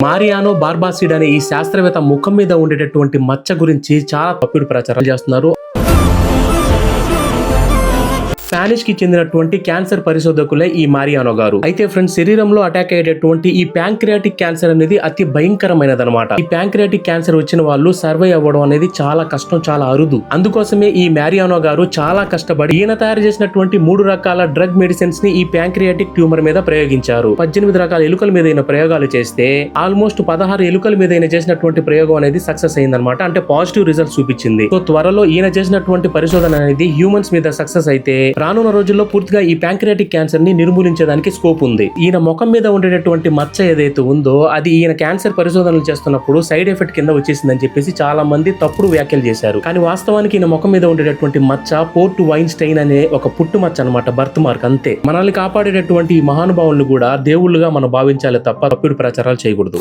Mariano బార్బాసిడ్ అనే ఈ శాస్త్రవేత్త ముఖం మీద ఉండేటటువంటి మచ్చ గురించి చాలా తప్పుడు ప్రచారాలు చేస్తున్నారు. స్పానిష్ కి చెందినటువంటి క్యాన్సర్ పరిశోధకులే ఈ మారియానో గారు. అయితే ఫ్రెండ్స్, శరీరంలో అటాక్ అయ్యేటటువంటి ఈ ప్యాంక్రియాటిక్ క్యాన్సర్ అనేది అతి భయంకరమైనదన్నమాట. ఈ ప్యాంక్రియాటిక్ క్యాన్సర్ వచ్చిన వాళ్ళు సర్వైవ్ అవ్వడం అనేది చాలా కష్టం, చాలా అరుదు. అందుకోసమే ఈ మారియానో గారు చాలా కష్టపడి ఈయన తయారు చేసినటువంటి 3 రకాల డ్రగ్ మెడిసిన్స్ ని ఈ ప్యాంక్రియాటిక్ ట్యూమర్ మీద ప్రయోగించారు. 18 రకాల ఎలుకల మీద అయిన ప్రయోగాలు చేస్తే ఆల్మోస్ట్ 16 ఎలుకల మీద అయిన చేసినటువంటి ప్రయోగం అనేది సక్సెస్ అయిందనమాట. అంటే పాజిటివ్ రిజల్ట్స్ చూపించింది. సో త్వరలో ఈయన చేసినటువంటి పరిశోధన అనేది హ్యూమన్స్ మీద సక్సెస్ అయితే రానున్న రోజుల్లో పూర్తిగా ఈ ప్యాంక్రియాటిక్ క్యాన్సర్ ని నిర్మూలించడానికి స్కోప్ ఉంది. ఈయన ముఖం మీద ఉండేటటువంటి మచ్చ ఏదైతే ఉందో అది ఈయన క్యాన్సర్ పరిశోధనలు చేస్తున్నప్పుడు సైడ్ ఎఫెక్ట్ కింద వచ్చేసిందని చెప్పేసి చాలా మంది తప్పుడు వ్యాఖ్యలు చేశారు. కానీ వాస్తవానికి ఈయన ముఖం మీద ఉండేటటువంటి మచ్చ పోర్ట్ వైన్స్టైన్ అనే ఒక పుట్టు మచ్చ అనమాట, బర్త్ మార్క్ అంతే. మనల్ని కాపాడేటటువంటి ఈ మహానుభావులను కూడా దేవుళ్ళుగా మనం భావించాలి తప్ప తప్పుడు ప్రచారాలు చేయకూడదు.